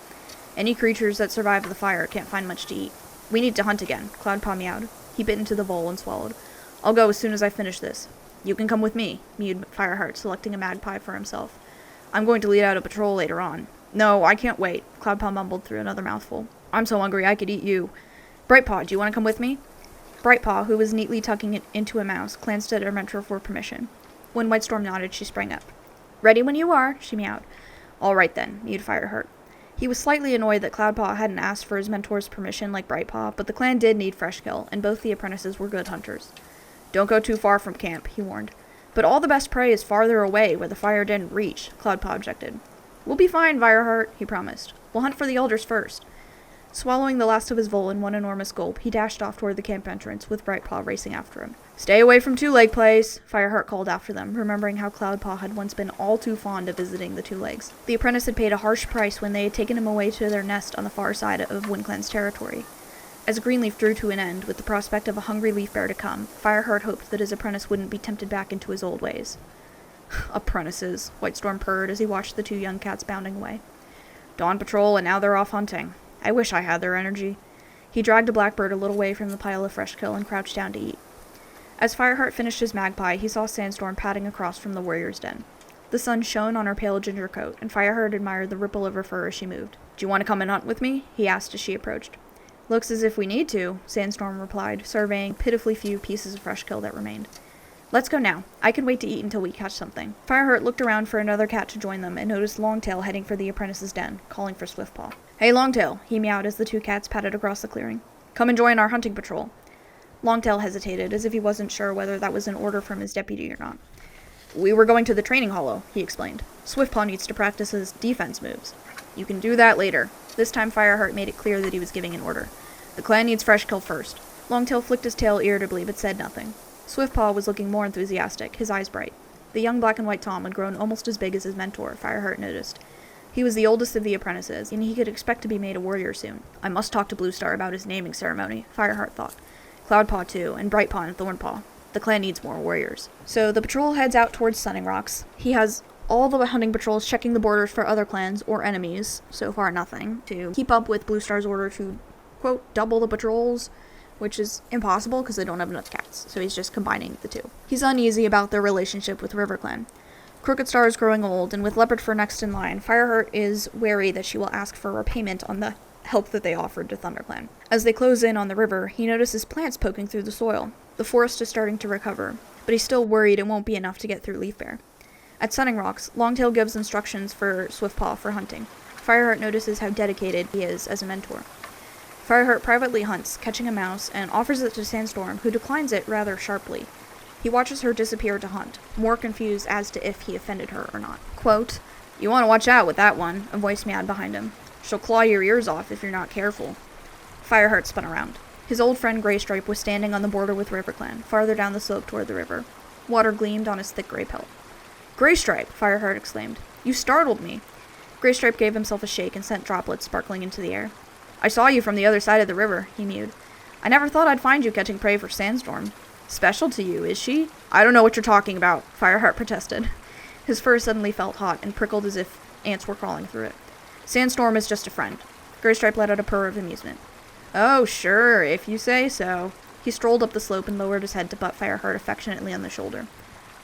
Any creatures that survive the fire can't find much to eat. We need to hunt again, Cloudpaw meowed. He bit into the Vole and swallowed. I'll go as soon as I finish this. You can come with me, mewed Fireheart, selecting a magpie for himself. I'm going to lead out a patrol later on. No, I can't wait, Cloudpaw mumbled through another mouthful. I'm so hungry I could eat you. Brightpaw, do you want to come with me? Brightpaw, who was neatly tucking it into a mouse, glanced at her mentor for permission. When Whitestorm nodded, she sprang up. Ready when you are, she meowed. All right then, mewed Fireheart. He was slightly annoyed that Cloudpaw hadn't asked for his mentor's permission like Brightpaw, but the clan did need fresh kill, and both the apprentices were good hunters. Don't go too far from camp, he warned. But all the best prey is farther away, where the fire didn't reach, Cloudpaw objected. We'll be fine, Fireheart, he promised. We'll hunt for the elders first. Swallowing the last of his Vole in one enormous gulp, he dashed off toward the camp entrance, with Brightpaw racing after him. Stay away from Two Leg Place, Fireheart called after them, remembering how Cloudpaw had once been all too fond of visiting the Two Legs. The apprentice had paid a harsh price when they had taken him away to their nest on the far side of WindClan's territory. As Greenleaf drew to an end, with the prospect of a hungry leaf bear to come, Fireheart hoped that his apprentice wouldn't be tempted back into his old ways. Apprentices, Whitestorm purred as he watched the two young cats bounding away. Dawn Patrol, and now they're off hunting. I wish I had their energy. He dragged a blackbird a little way from the pile of fresh kill and crouched down to eat. As Fireheart finished his magpie, he saw Sandstorm padding across from the warrior's den. The sun shone on her pale ginger coat, and Fireheart admired the ripple of her fur as she moved. Do you want to come and hunt with me? He asked as she approached. Looks as if we need to, Sandstorm replied, surveying pitifully few pieces of fresh kill that remained. Let's go now. I can wait to eat until we catch something. Fireheart looked around for another cat to join them and noticed Longtail heading for the apprentice's den, calling for Swiftpaw. Hey, Longtail, he meowed as the two cats padded across the clearing. Come and join our hunting patrol. Longtail hesitated, as if he wasn't sure whether that was an order from his deputy or not. We were going to the training hollow, he explained. Swiftpaw needs to practice his defense moves. You can do that later. This time Fireheart made it clear that he was giving an order. The clan needs fresh kill first. Longtail flicked his tail irritably but said nothing. Swiftpaw was looking more enthusiastic, his eyes bright. The young black and white Tom had grown almost as big as his mentor, Fireheart noticed. He was the oldest of the apprentices, and he could expect to be made a warrior soon. I must talk to Bluestar about his naming ceremony, Fireheart thought. Cloudpaw too, and Brightpaw and Thornpaw. The clan needs more warriors. So the patrol heads out towards Sunning Rocks. He has all the hunting patrols checking the borders for other clans or enemies. So far nothing. To keep up with Bluestar's order to, quote, double the patrols, which is impossible because they don't have enough cats. So he's just combining the two. He's uneasy about their relationship with RiverClan. Crooked Star is growing old, and with Leopard Fur next in line, Fireheart is wary that she will ask for repayment on the help that they offered to ThunderClan. As they close in on the river, he notices plants poking through the soil. The forest is starting to recover, but he's still worried it won't be enough to get through Leafbear. At Sunning Rocks, Longtail gives instructions for Swiftpaw for hunting. Fireheart notices how dedicated he is as a mentor. Fireheart privately hunts, catching a mouse, and offers it to Sandstorm, who declines it rather sharply. He watches her disappear to hunt, more confused as to if he offended her or not. Quote, "You want to watch out with that one," a voice meowed behind him. "She'll claw your ears off if you're not careful." Fireheart spun around. His old friend Greystripe was standing on the border with RiverClan, farther down the slope toward the river. Water gleamed on his thick gray pelt. "Greystripe!" Fireheart exclaimed. "You startled me." Greystripe gave himself a shake and sent droplets sparkling into the air. "I saw you from the other side of the river," he mewed. "I never thought I'd find you catching prey for Sandstorm." "Special to you, is she?" "I don't know what you're talking about," Fireheart protested. His fur suddenly felt hot and prickled as if ants were crawling through it. "Sandstorm is just a friend." Greystripe let out a purr of amusement. "Oh, sure, if you say so." He strolled up the slope and lowered his head to butt Fireheart affectionately on the shoulder.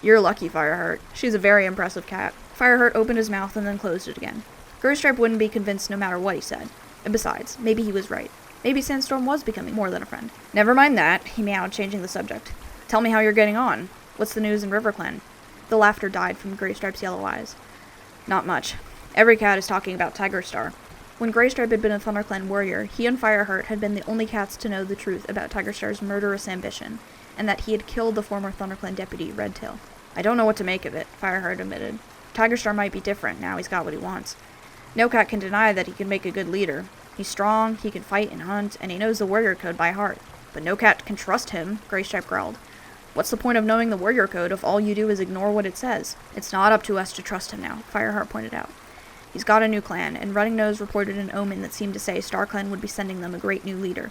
"You're lucky, Fireheart. She's a very impressive cat." Fireheart opened his mouth and then closed it again. Greystripe wouldn't be convinced no matter what he said. And besides, maybe he was right. Maybe Sandstorm was becoming more than a friend. "Never mind that," he meowed, changing the subject. "Tell me how you're getting on. What's the news in RiverClan?" The laughter died from Greystripe's yellow eyes. "Not much. Every cat is talking about Tigerstar." When Greystripe had been a ThunderClan warrior, he and Fireheart had been the only cats to know the truth about Tigerstar's murderous ambition, and that he had killed the former ThunderClan deputy, Redtail. "I don't know what to make of it," Fireheart admitted. "Tigerstar might be different now he's got what he wants. No cat can deny that he can make a good leader. He's strong, he can fight and hunt, and he knows the warrior code by heart. But no cat can trust him," Greystripe growled. "What's the point of knowing the warrior code if all you do is ignore what it says?" "It's not up to us to trust him now," Fireheart pointed out. "He's got a new clan, and Running Nose reported an omen that seemed to say StarClan would be sending them a great new leader.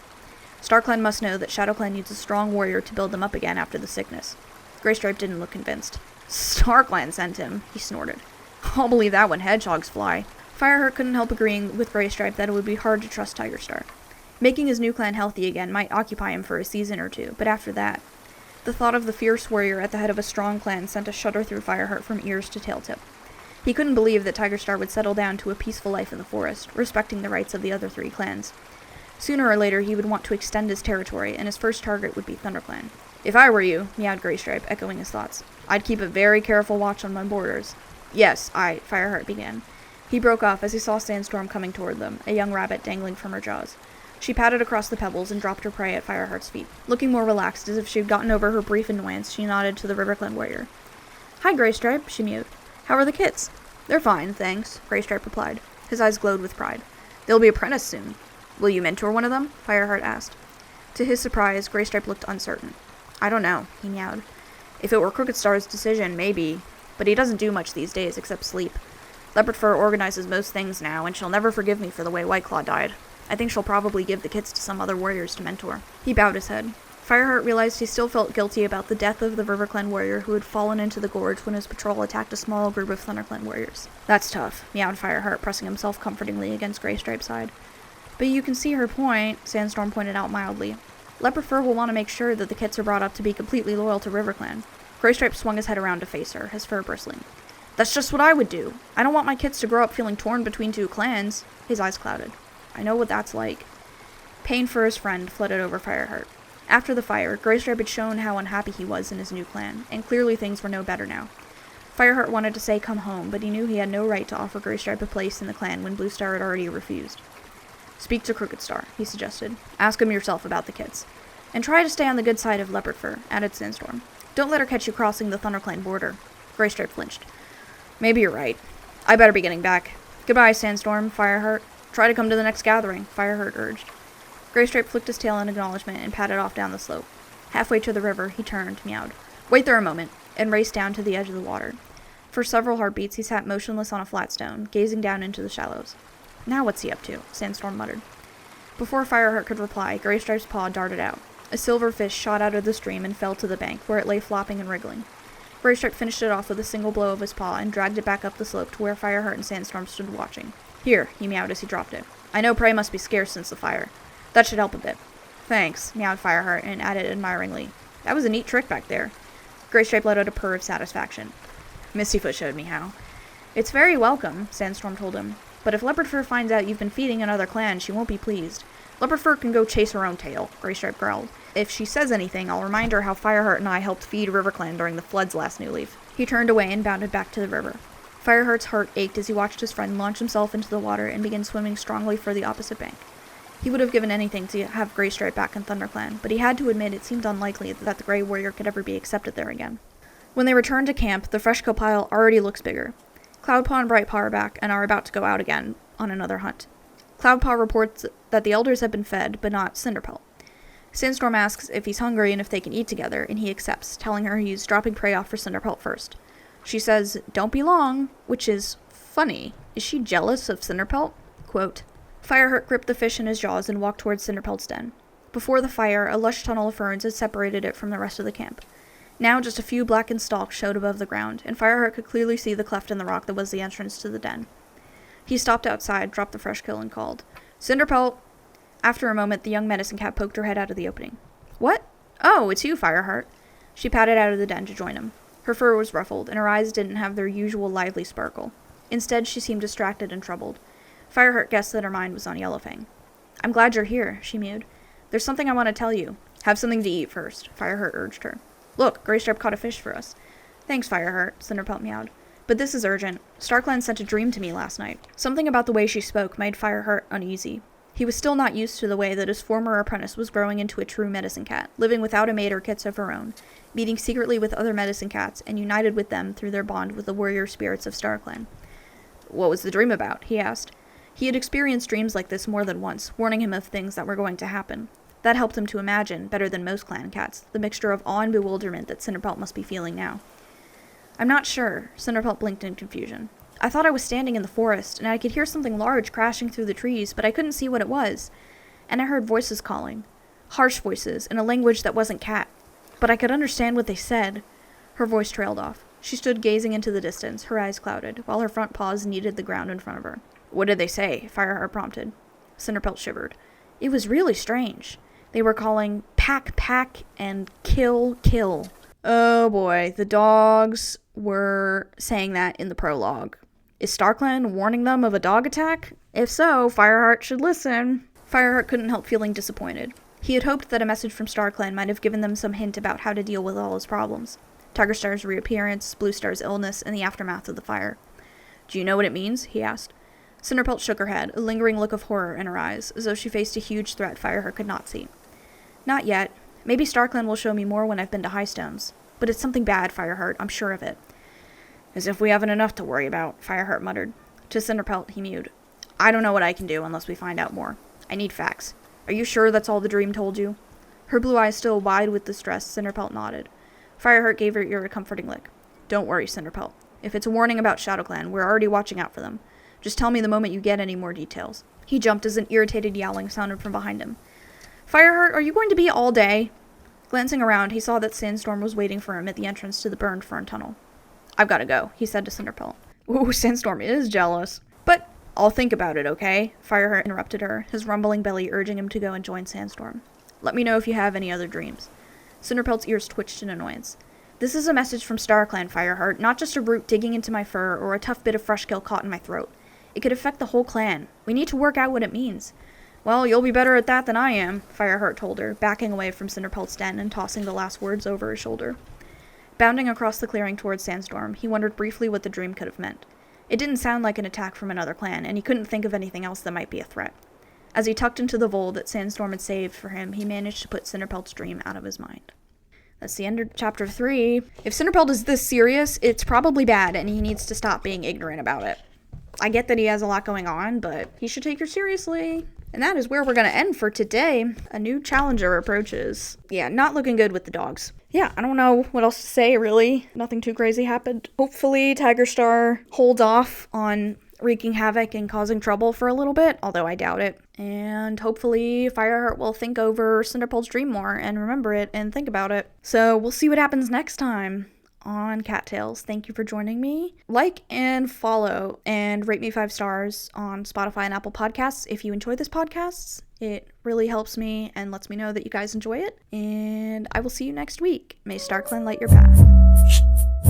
StarClan must know that Shadowclan needs a strong warrior to build them up again after the sickness." Greystripe didn't look convinced. "StarClan sent him," he snorted. "I'll believe that when hedgehogs fly." Fireheart couldn't help agreeing with Greystripe that it would be hard to trust Tigerstar. Making his new clan healthy again might occupy him for a season or two, but after that, the thought of the fierce warrior at the head of a strong clan sent a shudder through Fireheart from ears to tail tip. He couldn't believe that Tigerstar would settle down to a peaceful life in the forest, respecting the rights of the other three clans. Sooner or later, he would want to extend his territory, and his first target would be ThunderClan. "If I were you," meowed Greystripe, echoing his thoughts, "I'd keep a very careful watch on my borders." "Yes, Fireheart began. He broke off as he saw Sandstorm coming toward them, a young rabbit dangling from her jaws. She padded across the pebbles and dropped her prey at Fireheart's feet. Looking more relaxed, as if she had gotten over her brief annoyance, she nodded to the RiverClan warrior. "Hi, Greystripe," she mewed. "How are the kits?" "They're fine, thanks," Greystripe replied. His eyes glowed with pride. "They'll be apprenticed soon." "Will you mentor one of them?" Fireheart asked. To his surprise, Greystripe looked uncertain. "I don't know," he meowed. "If it were Crooked Star's decision, maybe, but he doesn't do much these days except sleep. Leopard Fur organizes most things now, and she'll never forgive me for the way Whiteclaw died. I think she'll probably give the kits to some other warriors to mentor." He bowed his head. Fireheart realized he still felt guilty about the death of the RiverClan warrior who had fallen into the gorge when his patrol attacked a small group of ThunderClan warriors. "That's tough," meowed Fireheart, pressing himself comfortingly against Greystripe's side. "But you can see her point," Sandstorm pointed out mildly. "Leopard Fur will want to make sure that the kits are brought up to be completely loyal to RiverClan." Greystripe swung his head around to face her, his fur bristling. "That's just what I would do. I don't want my kids to grow up feeling torn between two clans." His eyes clouded. "I know what that's like." Pain for his friend flooded over Fireheart. After the fire, Greystripe had shown how unhappy he was in his new clan, and clearly things were no better now. Fireheart wanted to say come home, but he knew he had no right to offer Greystripe a place in the clan when Bluestar had already refused. "Speak to Crooked Star," he suggested. "Ask him yourself about the kits. And try to stay on the good side of Leopard Fur," added Sandstorm. "Don't let her catch you crossing the ThunderClan border." Greystripe flinched. Maybe you're right. I better be getting back. Goodbye, Sandstorm, Fireheart. Try to come to the next gathering, Fireheart urged. Greystripe flicked his tail in acknowledgement and padded off down the slope. Halfway to the river, he turned, meowed. Wait there a moment, and raced down to the edge of the water. For several heartbeats, he sat motionless on a flat stone, gazing down into the shallows. Now what's he up to? Sandstorm muttered. Before Fireheart could reply, Greystripe's paw darted out. A silver fish shot out of the stream and fell to the bank, where it lay flopping and wriggling. Greystripe finished it off with a single blow of his paw and dragged it back up the slope to where Fireheart and Sandstorm stood watching. Here, he meowed as he dropped it. I know prey must be scarce since the fire. That should help a bit. Thanks, meowed Fireheart and added admiringly. That was a neat trick back there. Greystripe let out a purr of satisfaction. Mistyfoot showed me how. It's very welcome, Sandstorm told him. But if Leopardfur finds out you've been feeding another clan, she won't be pleased. Leopardfur can go chase her own tail, Greystripe growled. If she says anything, I'll remind her how Fireheart and I helped feed RiverClan during the floods last New Leaf. He turned away and bounded back to the river. Fireheart's heart ached as he watched his friend launch himself into the water and begin swimming strongly for the opposite bank. He would have given anything to have Greystripe back in ThunderClan, but he had to admit it seemed unlikely that the Grey Warrior could ever be accepted there again. When they returned to camp, the fresh kill pile already looks bigger. Cloudpaw and Brightpaw are back and are about to go out again on another hunt. Cloudpaw reports that the elders have been fed, but not Cinderpelt. Sandstorm asks if he's hungry and if they can eat together, and he accepts, telling her he's dropping prey off for Cinderpelt first. She says, don't be long, which is funny. Is she jealous of Cinderpelt? Quote, Fireheart gripped the fish in his jaws and walked towards Cinderpelt's den. Before the fire, a lush tunnel of ferns had separated it from the rest of the camp. Now just a few blackened stalks showed above the ground, and Fireheart could clearly see the cleft in the rock that was the entrance to the den. He stopped outside, dropped the fresh kill, and called, Cinderpelt! After a moment, the young medicine cat poked her head out of the opening. What? Oh, it's you, Fireheart. She padded out of the den to join him. Her fur was ruffled, and her eyes didn't have their usual lively sparkle. Instead, she seemed distracted and troubled. Fireheart guessed that her mind was on Yellowfang. I'm glad you're here, she mewed. There's something I want to tell you. Have something to eat first, Fireheart urged her. Look, Greystripe caught a fish for us. Thanks, Fireheart, Cinderpelt meowed. But this is urgent. StarClan sent a dream to me last night. Something about the way she spoke made Fireheart uneasy. He was still not used to the way that his former apprentice was growing into a true medicine cat, living without a mate or kits of her own, meeting secretly with other medicine cats, and united with them through their bond with the warrior spirits of StarClan. What was the dream about? He asked. He had experienced dreams like this more than once, warning him of things that were going to happen. That helped him to imagine, better than most clan cats, the mixture of awe and bewilderment that Cinderpelt must be feeling now. I'm not sure, Cinderpelt blinked in confusion. I thought I was standing in the forest, and I could hear something large crashing through the trees, but I couldn't see what it was. And I heard voices calling. Harsh voices, in a language that wasn't cat. But I could understand what they said. Her voice trailed off. She stood gazing into the distance, her eyes clouded, while her front paws kneaded the ground in front of her. What did they say? Fireheart prompted. Cinderpelt shivered. It was really strange. They were calling pack, pack, and kill, kill. Oh boy, the dogs were saying that in the prologue. Is StarClan warning them of a dog attack? If so, Fireheart should listen. Fireheart couldn't help feeling disappointed. He had hoped that a message from StarClan might have given them some hint about how to deal with all his problems. Tigerstar's reappearance, Bluestar's illness, and the aftermath of the fire. Do you know what it means? He asked. Cinderpelt shook her head, a lingering look of horror in her eyes, as though she faced a huge threat Fireheart could not see. Not yet. Maybe StarClan will show me more when I've been to Highstones. But it's something bad, Fireheart, I'm sure of it. As if we haven't enough to worry about, Fireheart muttered. To Cinderpelt, he mewed. I don't know what I can do unless we find out more. I need facts. Are you sure that's all the dream told you? Her blue eyes still wide with distress, Cinderpelt nodded. Fireheart gave her ear a comforting lick. Don't worry, Cinderpelt. If it's a warning about Shadowclan, we're already watching out for them. Just tell me the moment you get any more details. He jumped as an irritated yowling sounded from behind him. Fireheart, are you going to be all day? Glancing around, he saw that Sandstorm was waiting for him at the entrance to the burned fern tunnel. I've got to go, he said to Cinderpelt. Ooh, Sandstorm is jealous. But I'll think about it, okay? Fireheart interrupted her, his rumbling belly urging him to go and join Sandstorm. Let me know if you have any other dreams. Cinderpelt's ears twitched in annoyance. This is a message from StarClan, Fireheart, not just a root digging into my fur or a tough bit of fresh kill caught in my throat. It could affect the whole clan. We need to work out what it means. Well, you'll be better at that than I am, Fireheart told her, backing away from Cinderpelt's den and tossing the last words over his shoulder. Bounding across the clearing towards Sandstorm, he wondered briefly what the dream could have meant. It didn't sound like an attack from another clan, and he couldn't think of anything else that might be a threat. As he tucked into the vole that Sandstorm had saved for him, he managed to put Cinderpelt's dream out of his mind. That's the end of chapter 3. If Cinderpelt is this serious, it's probably bad, and he needs to stop being ignorant about it. I get that he has a lot going on, but he should take her seriously. And that is where we're going to end for today. A new challenger approaches. Yeah, not looking good with the dogs. Yeah, I don't know what else to say, really. Nothing too crazy happened. Hopefully, Tigerstar holds off on wreaking havoc and causing trouble for a little bit, although I doubt it. And hopefully Fireheart will think over Cinderpelt's dream more and remember it and think about it. So we'll see what happens next time on Cattails. Thank you for joining me. Like and follow and rate me 5 stars on Spotify and Apple Podcasts if you enjoy this podcast. It really helps me and lets me know that you guys enjoy it. And I will see you next week. May StarClan light your path.